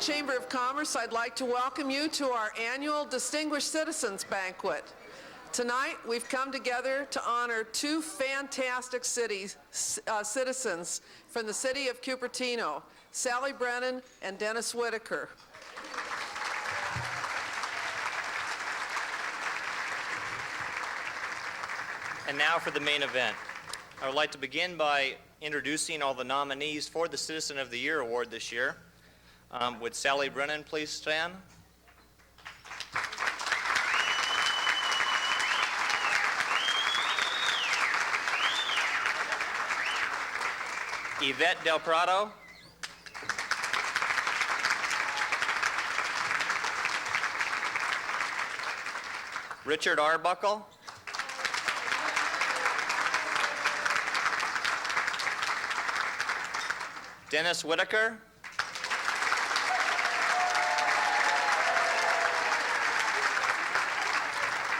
Chamber of Commerce, I'd like to welcome you to our annual Distinguished Citizens Banquet. Tonight, we've come together to honor two fantastic citizens from the city of Cupertino, Sally Brennan and Dennis Whittaker. And now for the main event. I would like to begin by introducing all the nominees for the Citizen of the Year Award this year. Would Sally Brennan please stand? Yvette Del Prado. Richard Arbuckle. Dennis Whittaker.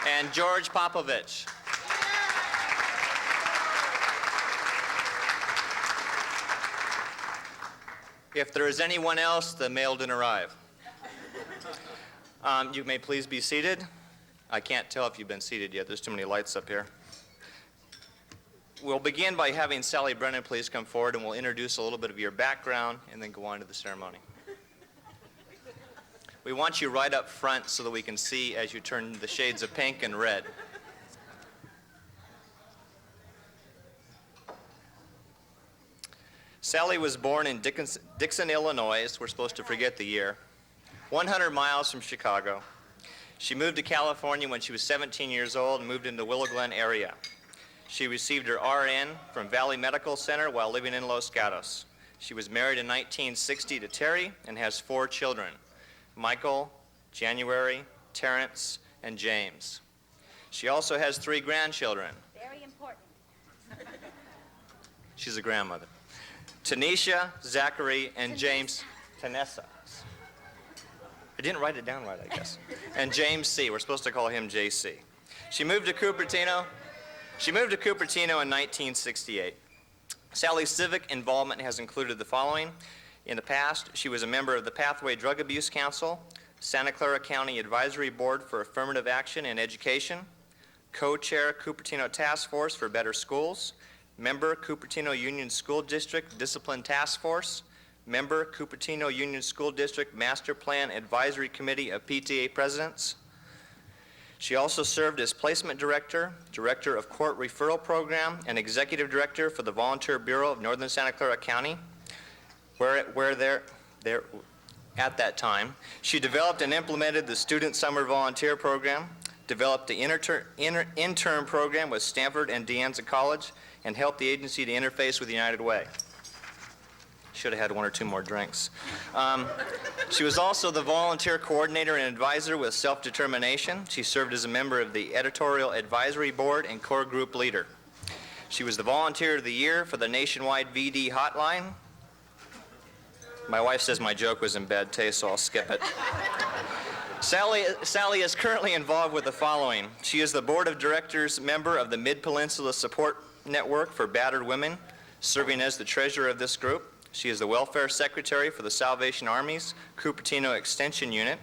And George Popovich. If there is anyone else, the mail didn't arrive. You may please be seated. I can't tell if you've been seated yet. There's too many lights up here. We'll begin by having Sally Brennan please come forward, and we'll introduce a little bit of your background and then go on to the ceremony. We want you right up front so that we can see as you turn the shades of pink and red. Sally was born in Dixon, Illinois. We're supposed to forget the year. 100 miles from Chicago. She moved to California when she was 17 years old and moved into the Willow Glen area. She received her RN from Valley Medical Center while living in Los Gatos. She was married in 1960 to Terry and has 4 children, Michael, January, Terrence, and James. She also has 3 grandchildren. Very important. She's a grandmother. Tanisha, Zachary, and James. Tanessa. I didn't write it down right, I guess. And James C. We're supposed to call him JC. She moved to Cupertino in 1968. Sally's civic involvement has included the following. In the past, she was a member of the Pathway Drug Abuse Council, Santa Clara County Advisory Board for Affirmative Action and Education, co-chair Cupertino Task Force for Better Schools, member Cupertino Union School District Discipline Task Force, member Cupertino Union School District Master Plan Advisory Committee of PTA Presidents. She also served as Placement Director, Director of Court Referral Program, and Executive Director for the Volunteer Bureau of Northern Santa Clara County, where at that time, she developed and implemented the Student Summer Volunteer Program, developed the intern program with Stanford and De Anza College, and helped the agency to interface with United Way. Should have had 1 or 2 more drinks. She was also the volunteer coordinator and advisor with Self-Determination. She served as a member of the Editorial Advisory Board and core group leader. She was the Volunteer of the Year for the Nationwide VD Hotline. My wife says my joke was in bad taste, so I'll skip it. Sally is currently involved with the following. She is the Board of Directors member of the Mid-Peninsula Support Network for Battered Women, serving as the treasurer of this group. She is the Welfare Secretary for the Salvation Army's Cupertino Extension Unit.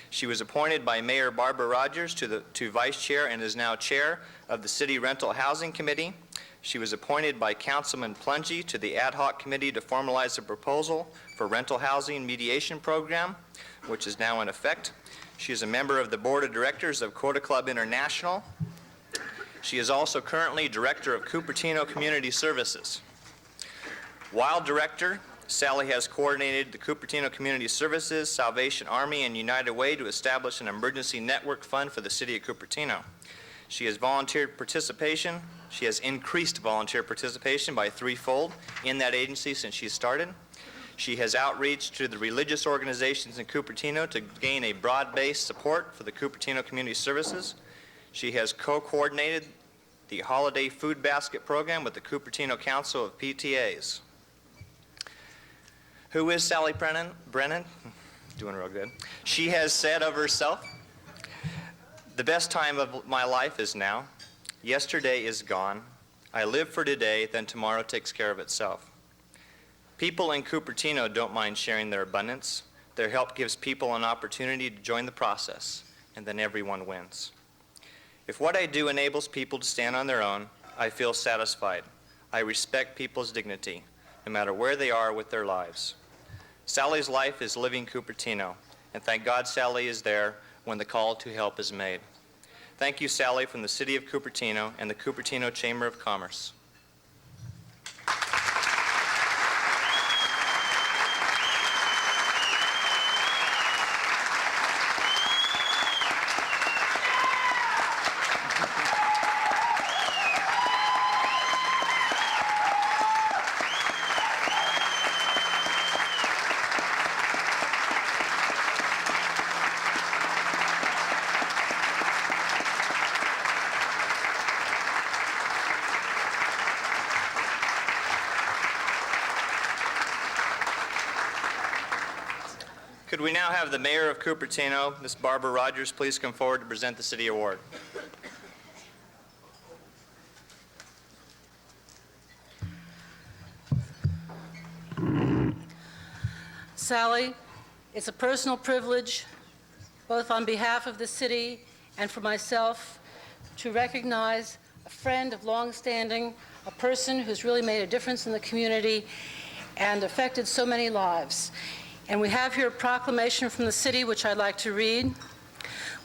She was appointed by Mayor Barbara Rogers to Vice Chair and is now Chair of the City Rental Housing Committee. She was appointed by Councilman Plungy to the Ad Hoc Committee to formalize a proposal for rental housing mediation program, which is now in effect. She is a member of the Board of Directors of Quota Club International. She is also currently Director of Cupertino Community Services. While Director, Sally has coordinated the Cupertino Community Services, Salvation Army, and United Way to establish an emergency network fund for the city of Cupertino. She has She has increased volunteer participation by 3-fold in that agency since she started. She has outreach to the religious organizations in Cupertino to gain a broad-based support for the Cupertino Community Services. She has co-coordinated the Holiday Food Basket Program with the Cupertino Council of PTAs. Who is Sally Brennan? Doing real good. She has said of herself, "The best time of my life is now. Yesterday is gone. I live for today, then tomorrow takes care of itself." People in Cupertino don't mind sharing their abundance. Their help gives people an opportunity to join the process, and then everyone wins. If what I do enables people to stand on their own, I feel satisfied. I respect people's dignity, no matter where they are with their lives. Sally's life is living Cupertino, and thank God Sally is there when the call to help is made. Thank you, Sally, from the City of Cupertino and the Cupertino Chamber of Commerce. Could we now have the Mayor of Cupertino, Ms. Barbara Rogers, please come forward to present the City Award. Sally, it's a personal privilege, both on behalf of the city and for myself, to recognize a friend of long standing, a person who's really made a difference in the community and affected so many lives. And we have here a proclamation from the city, which I'd like to read.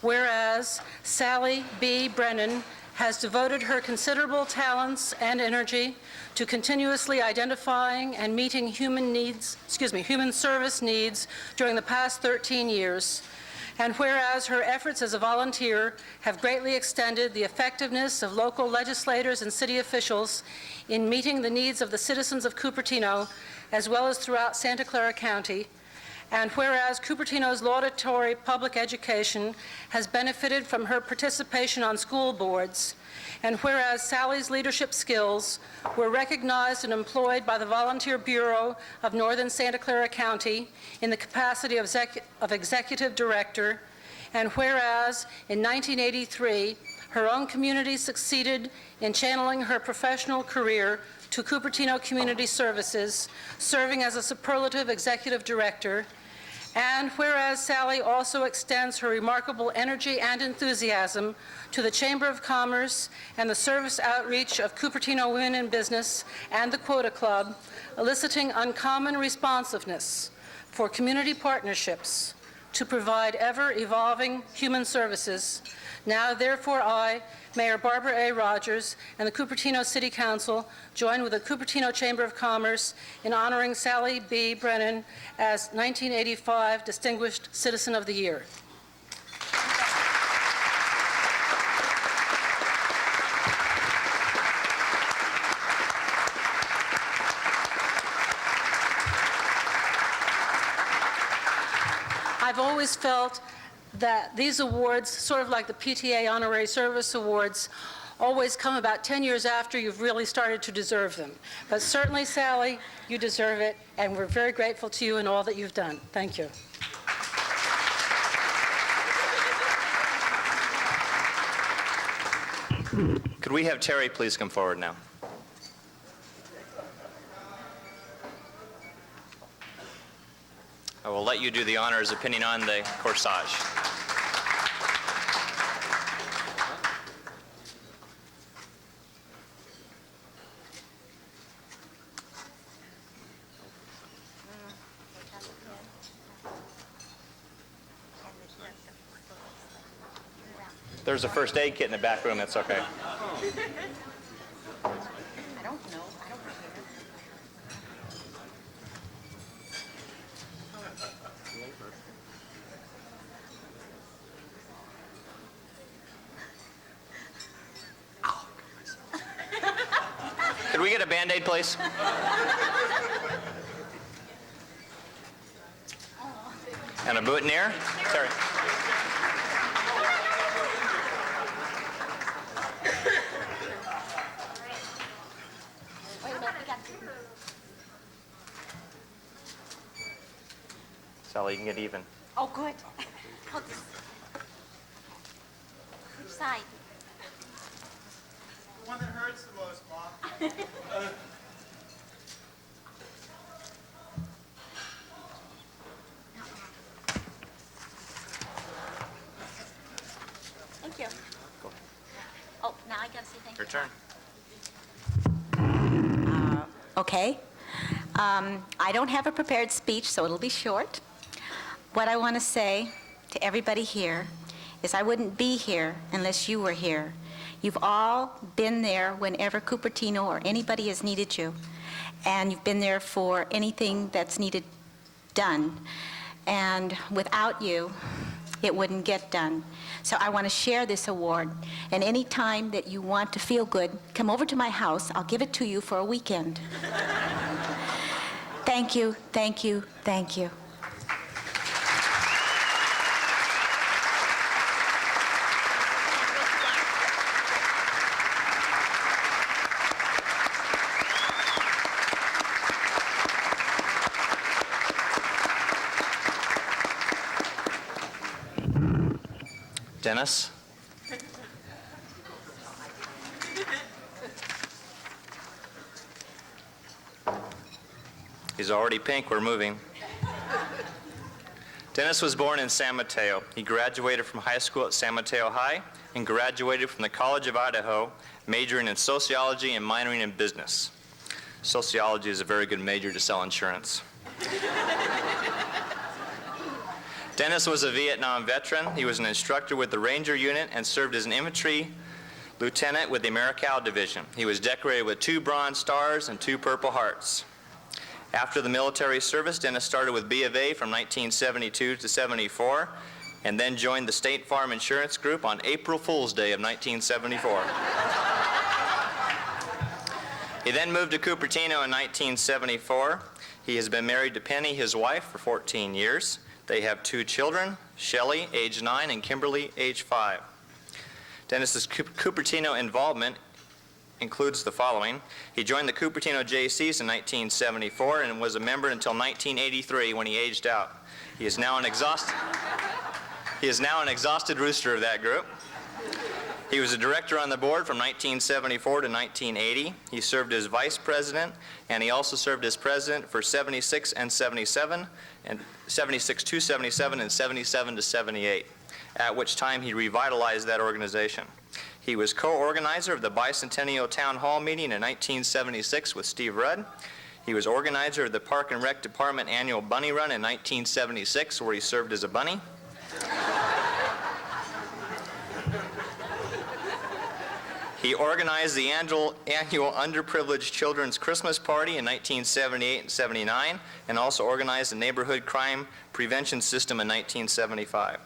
Whereas Sally B. Brennan has devoted her considerable talents and energy to continuously identifying and meeting human service needs during the past 13 years. And whereas her efforts as a volunteer have greatly extended the effectiveness of local legislators and city officials in meeting the needs of the citizens of Cupertino, as well as throughout Santa Clara County. And whereas Cupertino's laudatory public education has benefited from her participation on school boards, and whereas Sally's leadership skills were recognized and employed by the Volunteer Bureau of Northern Santa Clara County in the capacity of executive director, and whereas in 1983, her own community succeeded in channeling her professional career to Cupertino Community Services, serving as a superlative executive director. And whereas Sally also extends her remarkable energy and enthusiasm to the Chamber of Commerce and the service outreach of Cupertino Women in Business and the Quota Club, eliciting uncommon responsiveness for community partnerships to provide ever-evolving human services. Now, therefore, I, Mayor Barbara A. Rogers, and the Cupertino City Council join with the Cupertino Chamber of Commerce in honoring Sally B. Brennan as 1985 Distinguished Citizen of the Year. I've always felt that these awards, sort of like the PTA Honorary Service Awards, always come about 10 years after you've really started to deserve them. But certainly, Sally, you deserve it, and we're very grateful to you and all that you've done. Thank you. Could we have Terry please come forward now? I will let you do the honors of pinning on the corsage. There's a first aid kit in the back room, that's okay. Could we get a Band-Aid, please? And a boutonniere? Terry. Sally, you can get even. Oh, good. I'll just... Which side? The one that hurts the most, Mom. Your turn. Okay. I don't have a prepared speech, so it'll be short. What I want to say to everybody here is I wouldn't be here unless you were here. You've all been there whenever Cupertino or anybody has needed you, and you've been there for anything that's needed done. And without you, it wouldn't get done. So I want to share this award, and any time that you want to feel good, come over to my house. I'll give it to you for a weekend. Thank you, thank you, thank you. Dennis? He's already pink. We're moving. Dennis was born in San Mateo. He graduated from high school at San Mateo High and graduated from the College of Idaho, majoring in sociology and minoring in business. Sociology is a very good major to sell insurance. Dennis was a Vietnam veteran. He was an instructor with the Ranger Unit and served as an infantry lieutenant with the Americal Division. He was decorated with 2 Bronze Stars and 2 Purple Hearts. After the military service, Dennis started with B of A from 1972 to 74, and then joined the State Farm Insurance Group on April Fool's Day of 1974. He then moved to Cupertino in 1974. He has been married to Penny, his wife, for 14 years. They have 2 children, Shelley, age 9, and Kimberly, age 5. Dennis's Cupertino involvement includes the following. He joined the Cupertino JCs in 1974 and was a member until 1983 when he aged out. He is now an exhausted rooster of that group. He was a director on the board from 1974 to 1980. He served as vice president, and he also served as president for 76 and 77, and 76 to 77 and 77 to 78, at which time he revitalized that organization. He was co-organizer of the Bicentennial Town Hall meeting in 1976 with Steve Rudd. He was organizer of the Park and Rec Department annual Bunny Run in 1976, where he served as a bunny. He organized the annual Underprivileged Children's Christmas Party in 1978 and 79, and also organized the Neighborhood Crime Prevention System in 1975.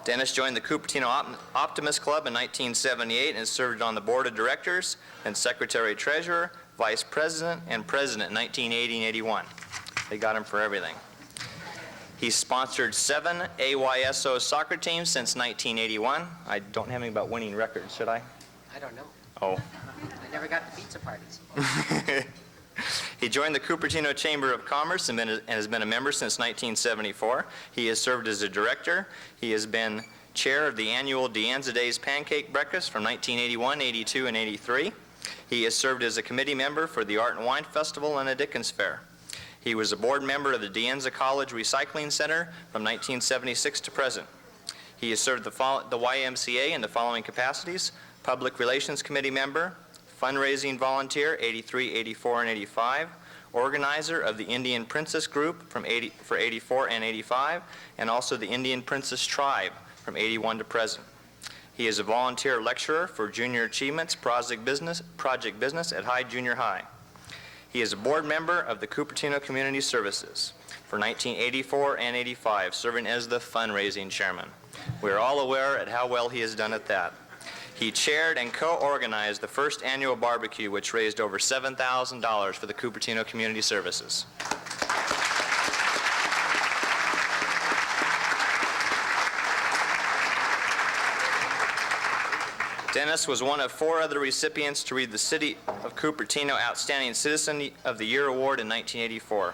Dennis joined the Cupertino Optimist Club in 1978 and served on the board of directors and secretary-treasurer, vice president, and president in 1980 and 81. They got him for everything. He's sponsored 7 AYSO soccer teams since 1981. I don't have any about winning records, should I? I don't know. Oh. I never got the pizza parties. He joined the Cupertino Chamber of Commerce and has been a member since 1974. He has served as a director. He has been chair of the annual Deanza Days Pancake Breakfast from 1981, 82, and 83. He has served as a committee member for the Art and Wine Festival and a Dickens Fair. He was a board member of the Deanza College Recycling Center from 1976 to present. He has served the YMCA in the following capacities: Public Relations Committee member, fundraising volunteer 83, 84, and 85, organizer of the Indian Princess Group for 84 and 85, and also the Indian Princess Tribe from 81 to present. He is a volunteer lecturer for Junior Achievements Project Business at High Junior High. He is a board member of the Cupertino Community Services for 1984 and 85, serving as the fundraising chairman. We are all aware at how well he has done at that. He chaired and co-organized the first annual barbecue, which raised over $7,000 for the Cupertino Community Services. Dennis was one of 4 other recipients to read the City of Cupertino Outstanding Citizen of the Year Award in 1984.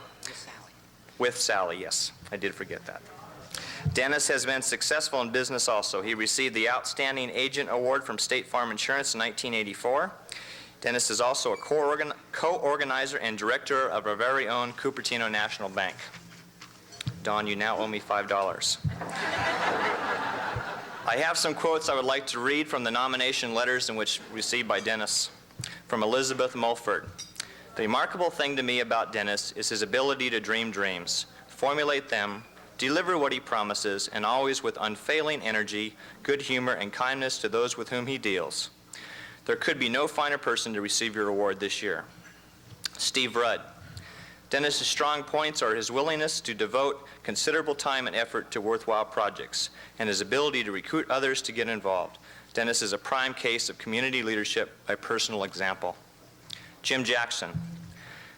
With Sally, yes. I did forget that. Dennis has been successful in business also. He received the Outstanding Agent Award from State Farm Insurance in 1984. Dennis is also a co-organizer and director of our very own Cupertino National Bank. Don, you now owe me $5. I have some quotes I would like to read from the nomination letters in which received by Dennis. From Elizabeth Mulford. The remarkable thing to me about Dennis is his ability to dream dreams, formulate them, deliver what he promises, and always with unfailing energy, good humor, and kindness to those with whom he deals. There could be no finer person to receive your award this year. Steve Rudd. Dennis's strong points are his willingness to devote considerable time and effort to worthwhile projects, and his ability to recruit others to get involved. Dennis is a prime case of community leadership by personal example. Jim Jackson.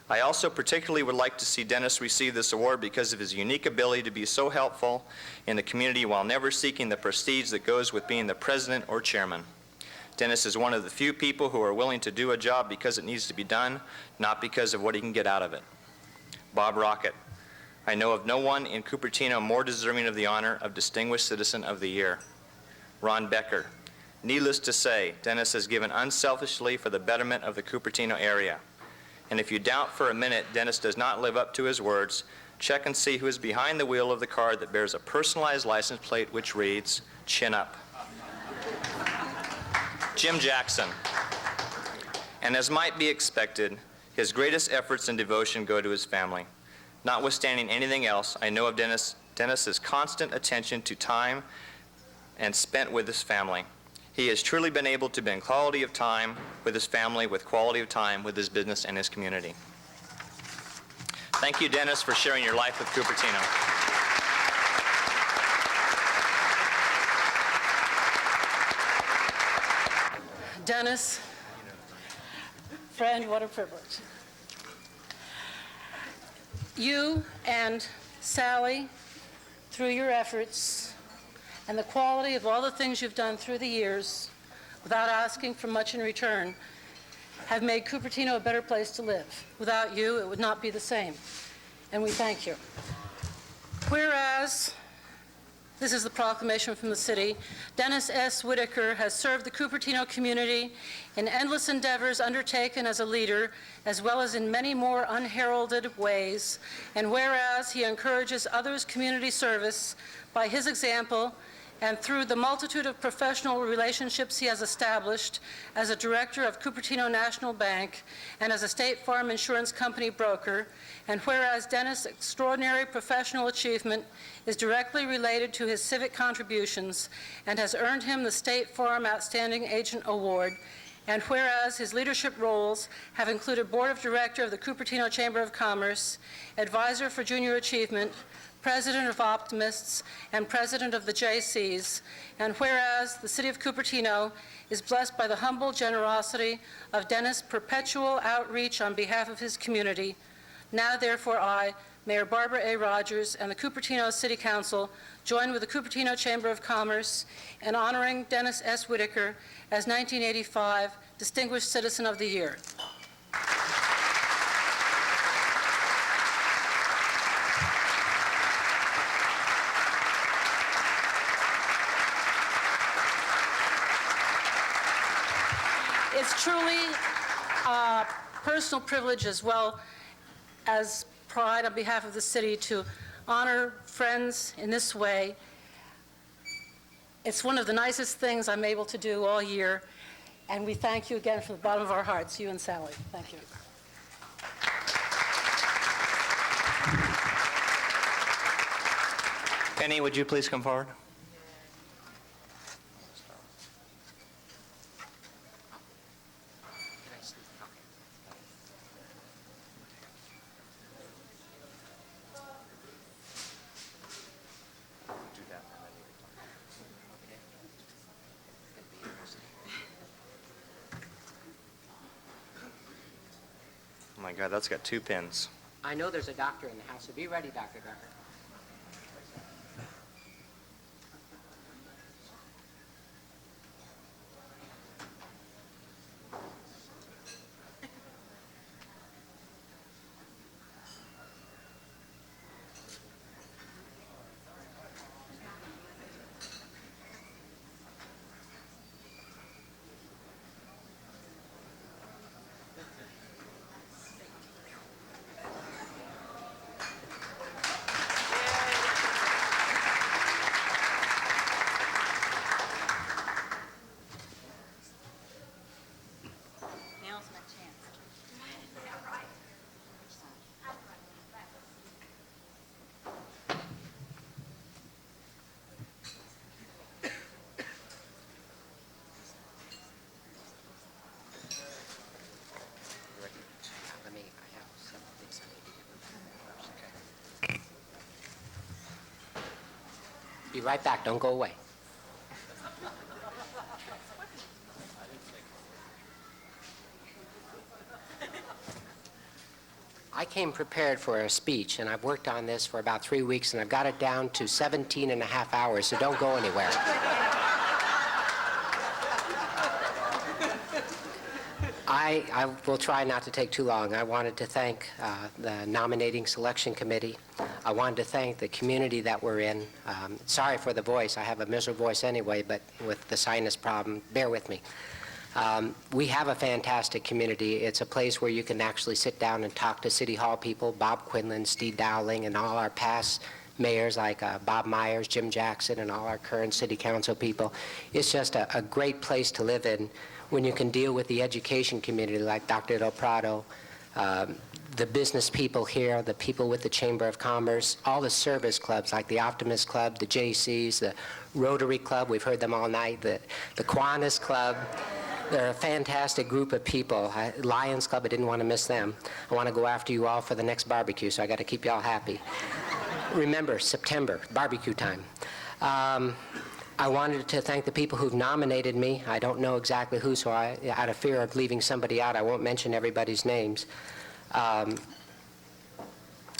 I also particularly would like to see Dennis receive this award because of his unique ability to be so helpful in the community while never seeking the prestige that goes with being the president or chairman. Dennis is one of the few people who are willing to do a job because it needs to be done, not because of what he can get out of it. Bob Rocket. I know of no one in Cupertino more deserving of the honor of Distinguished Citizen of the Year. Ron Becker. Needless to say, Dennis has given unselfishly for the betterment of the Cupertino area. And if you doubt for a minute Dennis does not live up to his words, check and see who is behind the wheel of the car that bears a personalized license plate which reads, "Chin Up." Jim Jackson. And as might be expected, his greatest efforts and devotion go to his family. Notwithstanding anything else, I know of Dennis's constant attention to time and spent with his family. He has truly been able to spend quality of time with his family, with quality of time with his business and his community. Thank you, Dennis, for sharing your life with Cupertino. Dennis, friend, what a privilege. You and Sally, through your efforts and the quality of all the things you've done through the years, without asking for much in return, have made Cupertino a better place to live. Without you, it would not be the same. And we thank you. Whereas, this is the proclamation from the city, Dennis S. Whittaker has served the Cupertino community in endless endeavors undertaken as a leader, as well as in many more unheralded ways. And whereas he encourages others' community service by his example and through the multitude of professional relationships he has established as a director of Cupertino National Bank and as a State Farm Insurance Company broker, and whereas Dennis' extraordinary professional achievement is directly related to his civic contributions and has earned him the State Farm Outstanding Agent Award, and whereas his leadership roles have included Board of Director of the Cupertino Chamber of Commerce, Advisor for Junior Achievement, President of Optimists, and President of the JCs, and whereas the City of Cupertino is blessed by the humble generosity of Dennis' perpetual outreach on behalf of his community, now therefore I, Mayor Barbara A. Rogers, and the Cupertino City Council join with the Cupertino Chamber of Commerce in honoring Dennis S. Whittaker as 1985 Distinguished Citizen of the Year. It's truly a personal privilege as well as pride on behalf of the city to honor friends in this way. It's one of the nicest things I'm able to do all year, and we thank you again from the bottom of our hearts, you and Sally. Thank you. Penny, would you please come forward? Oh my God, that's got 2 pins. I know there's a doctor in the house, so be ready, Dr. Becker. Be right back. Don't go away. I came prepared for a speech, and I've worked on this for about 3 weeks, and I've got it down to 17 and a half hours, so don't go anywhere. I will try not to take too long. I wanted to thank the nominating selection committee. I wanted to thank the community that we're in. Sorry for the voice. I have a miserable voice anyway, but with the sinus problem, bear with me. We have a fantastic community. It's a place where you can actually sit down and talk to City Hall people, Bob Quinlan, Steve Dowling, and all our past mayors like Bob Myers, Jim Jackson, and all our current city council people. It's just a great place to live in when you can deal with the education community like Dr. Del Prado, the business people here, the people with the Chamber of Commerce, all the service clubs like the Optimist Club, the JCs, the Rotary Club, we've heard them all night, the Kiwanis Club. They're a fantastic group of people. Lions Club, I didn't want to miss them. I want to go after you all for the next barbecue, so I got to keep you all happy. Remember, September, barbecue time. I wanted to thank the people who've nominated me. I don't know exactly who, so out of fear of leaving somebody out, I won't mention everybody's names.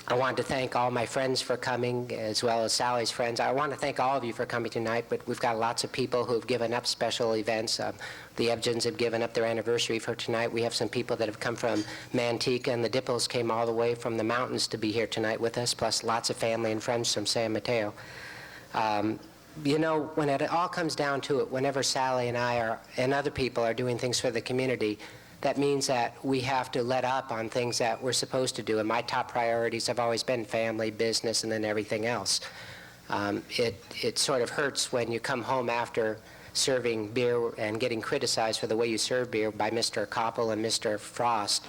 I wanted to thank all my friends for coming, as well as Sally's friends. I want to thank all of you for coming tonight, but we've got lots of people who've given up special events. The Ebgens have given up their anniversary for tonight. We have some people that have come from Manteca, and the Dipples came all the way from the mountains to be here tonight with us, plus lots of family and friends from San Mateo. You know, when it all comes down to it, whenever Sally and I and other people are doing things for the community, that means that we have to let up on things that we're supposed to do. And my top priorities have always been family, business, and then everything else. It sort of hurts when you come home after serving beer and getting criticized for the way you serve beer by Mr. Koppel and Mr. Frost.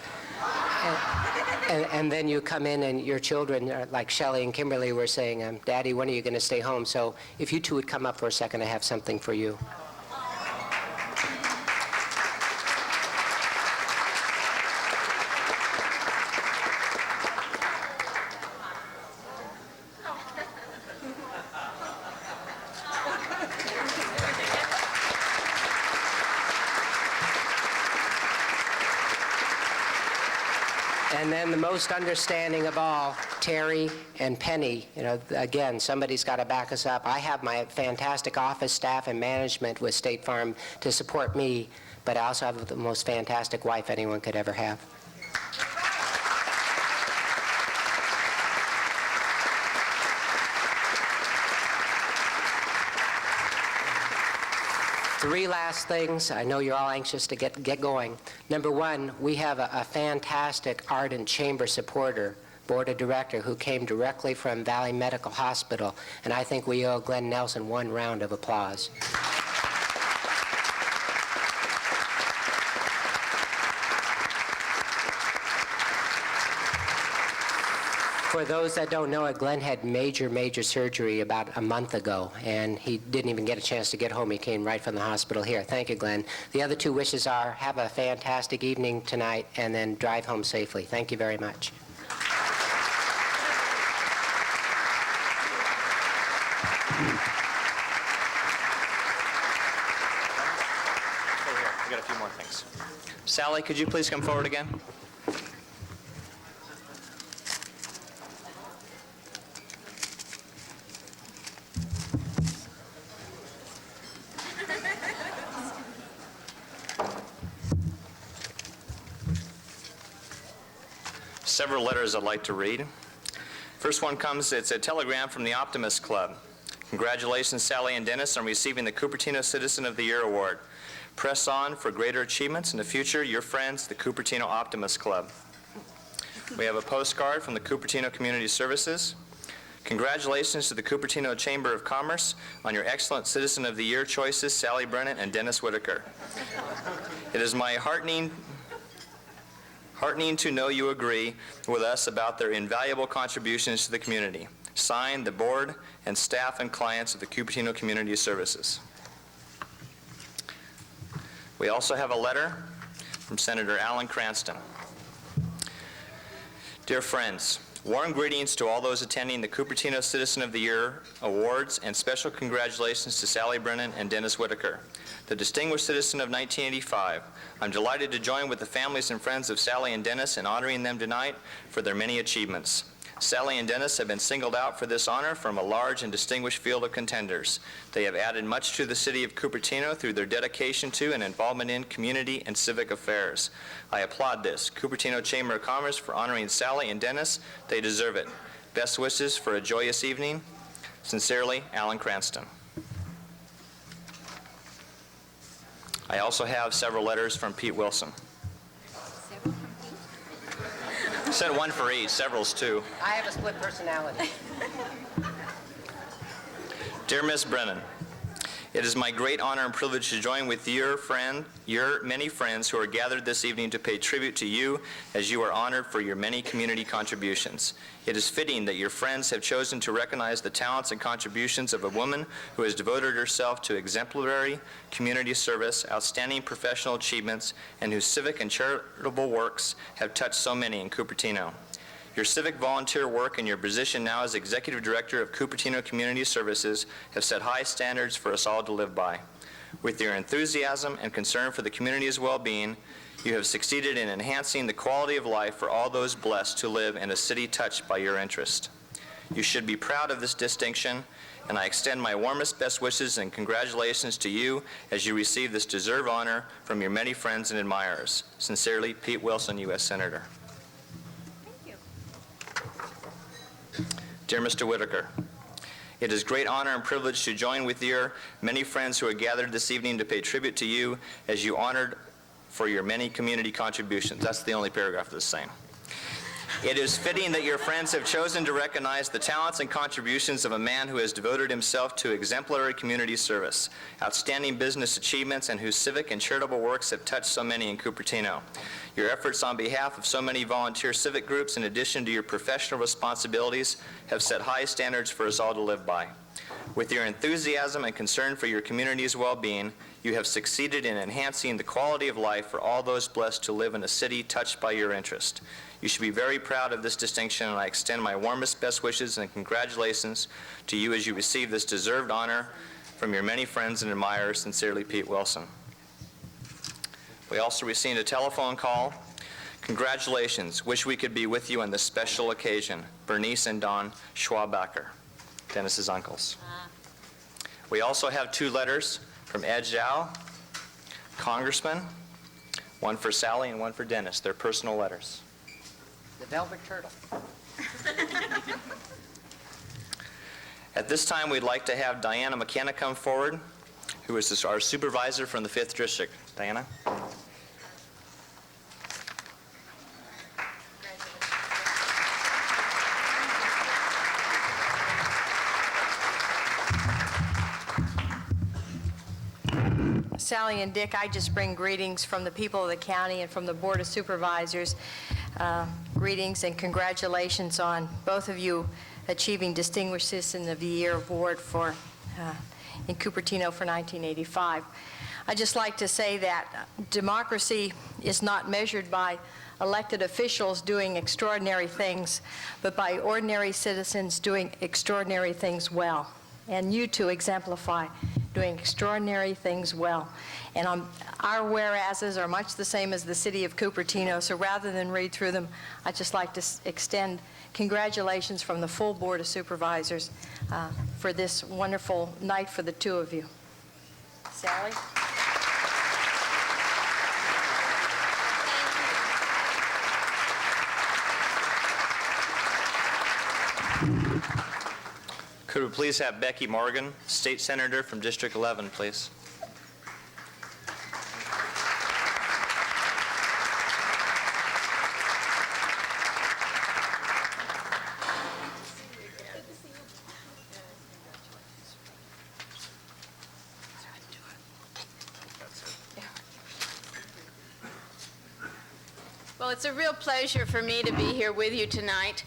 And then you come in and your children, like Shelley and Kimberly, were saying, Daddy, when are you going to stay home? So if you two would come up for a second, I have something for you. And then the most understanding of all, Terry and Penny. You know, again, somebody's got to back us up. I have my fantastic office staff and management with State Farm to support me, but I also have the most fantastic wife anyone could ever have. Three last things. I know you're all anxious to get going. Number one, we have a fantastic ardent chamber supporter, board of director, who came directly from Valley Medical Hospital, and I think we owe Glenn Nelson one round of applause. For those that don't know it, Glenn had major surgery about a month ago, and he didn't even get a chance to get home. He came right from the hospital here. Thank you, Glenn. The other two wishes are have a fantastic evening tonight and then drive home safely. Thank you very much. I got a few more things. Sally, could you please come forward again? Several letters I'd like to read. First one comes, it's a telegram from the Optimist Club. Congratulations, Sally and Dennis, on receiving the Cupertino Citizen of the Year Award. Press on for greater achievements in the future. Your friends, the Cupertino Optimist Club. We have a postcard from the Cupertino Community Services. Congratulations to the Cupertino Chamber of Commerce on your excellent Citizen of the Year choices, Sally Brennan and Dennis Whittaker. It is my heartening to know you agree with us about their invaluable contributions to the community. Signed, the board and staff and clients of the Cupertino Community Services. We also have a letter from Senator Alan Cranston. Dear friends, Warm greetings to all those attending the Cupertino Citizen of the Year Awards, and special congratulations to Sally Brennan and Dennis Whittaker, the Distinguished Citizen of 1985. I'm delighted to join with the families and friends of Sally and Dennis in honoring them tonight for their many achievements. Sally and Dennis have been singled out for this honor from a large and distinguished field of contenders. They have added much to the city of Cupertino through their dedication to and involvement in community and civic affairs. I applaud this Cupertino Chamber of Commerce for honoring Sally and Dennis. They deserve it. Best wishes for a joyous evening. Sincerely, Alan Cranston. I also have several letters from Pete Wilson. Said one for each, several's two. I have a split personality. Dear Miss Brennan, it is my great honor and privilege to join with your many friends who are gathered this evening to pay tribute to you as you are honored for your many community contributions. It is fitting that your friends have chosen to recognize the talents and contributions of a woman who has devoted herself to exemplary community service, outstanding professional achievements, and whose civic and charitable works have touched so many in Cupertino. Your civic volunteer work and your position now as Executive Director of Cupertino Community Services have set high standards for us all to live by. With your enthusiasm and concern for the community's well-being, you have succeeded in enhancing the quality of life for all those blessed to live in a city touched by your interest. You should be proud of this distinction, and I extend my warmest best wishes and congratulations to you as you receive this deserved honor from your many friends and admirers. Sincerely, Pete Wilson, U.S. Senator. Dear Mr. Whittaker, it is great honor and privilege to join with your many friends who are gathered this evening to pay tribute to you as you honored for your many community contributions. That's the only paragraph that's the same. It is fitting that your friends have chosen to recognize the talents and contributions of a man who has devoted himself to exemplary community service, outstanding business achievements, and whose civic and charitable works have touched so many in Cupertino. Your efforts on behalf of so many volunteer civic groups, in addition to your professional responsibilities, have set high standards for us all to live by. With your enthusiasm and concern for your community's well-being, you have succeeded in enhancing the quality of life for all those blessed to live in a city touched by your interest. You should be very proud of this distinction, and I extend my warmest best wishes and congratulations to you as you receive this deserved honor from your many friends and admirers. Sincerely, Pete Wilson. We also received a telephone call. Congratulations. Wish we could be with you on this special occasion. Bernice and Don Schwabacher, Dennis's uncles. We also have two letters from Ed Zhao, Congressman, one for Sally and one for Dennis. They're personal letters. The Velvet Turtle. At this time, we'd like to have Diana McKenna come forward, who is our supervisor from the 5th District. Diana? Sally and Dick, I just bring greetings from the people of the county and from the Board of Supervisors. Greetings and congratulations on both of you achieving Distinguished Citizen of the Year Award in Cupertino for 1985. I'd just like to say that democracy is not measured by elected officials doing extraordinary things, but by ordinary citizens doing extraordinary things well. And you two exemplify doing extraordinary things well. And our whereases are much the same as the city of Cupertino, so rather than read through them, I'd just like to extend congratulations from the full Board of Supervisors for this wonderful night for the two of you. Sally? Could we please have Becky Morgan, State Senator from District 11, please? Well, it's a real pleasure for me to be here with you tonight.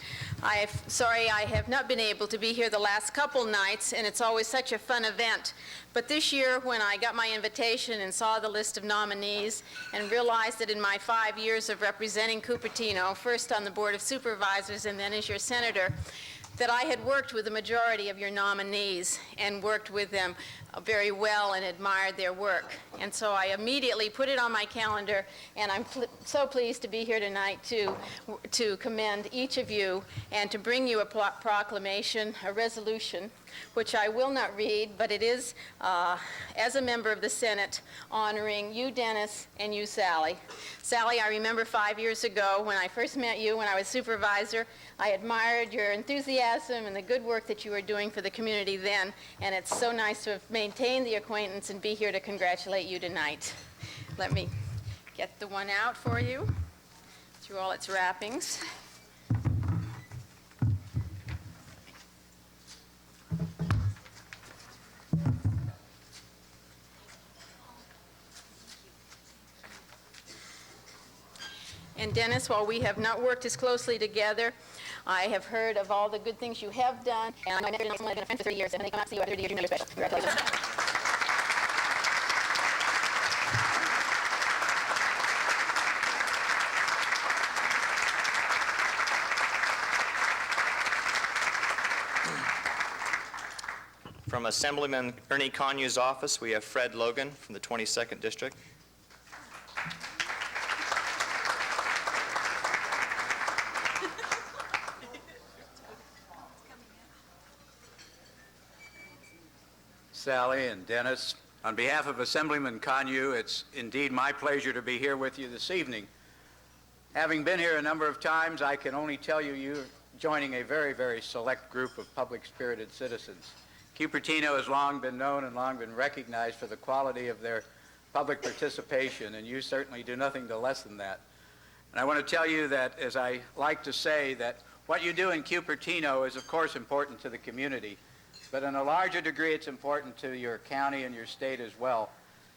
Sorry I have not been able to be here the last couple nights, and it's always such a fun event. But this year, when I got my invitation and saw the list of nominees and realized that in my 5 years of representing Cupertino, first on the Board of Supervisors and then as your senator, that I had worked with the majority of your nominees and worked with them very well and admired their work. And so I immediately put it on my calendar, and I'm so pleased to be here tonight to commend each of you and to bring you a proclamation, a resolution, which I will not read, but it is, as a member of the Senate, honoring you, Dennis, and you, Sally. Sally, I remember 5 years ago when I first met you when I was supervisor, I admired your enthusiasm and the good work that you were doing for the community then, and it's so nice to have maintained the acquaintance and be here to congratulate you tonight. Let me get the one out for you through all its wrappings. And Dennis, while we have not worked as closely together, I have heard of all the good things you have done, and I know you've been a friend for 30 years, and when they come out to see you after 30 years, you're special. Congratulations. From Assemblyman Ernie Conyu's office, we have Fred Logan from the 22nd District. Sally and Dennis, on behalf of Assemblyman Conyu, it's indeed my pleasure to be here with you this evening. Having been here a number of times, I can only tell you you're joining a very, very select group of public-spirited citizens. Cupertino has long been known and long been recognized for the quality of their public participation, and you certainly do nothing to lessen that. And I want to tell you that, as I like to say, that what you do in Cupertino is, of course, important to the community, but in a larger degree, it's important to your county and your state as well.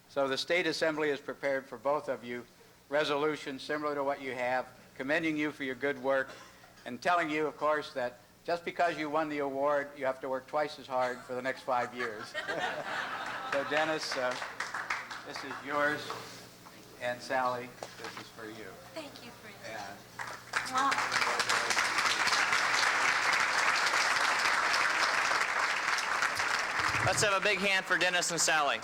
So the State Assembly has prepared for both of you resolutions similar to what you have, commending you for your good work, and telling you, of course, that just because you won the award, you have to work twice as hard for the next 5 years. So Dennis, this is yours, and Sally, this is for you. Thank you, Fred. And Let's have a big hand for Dennis and Sally.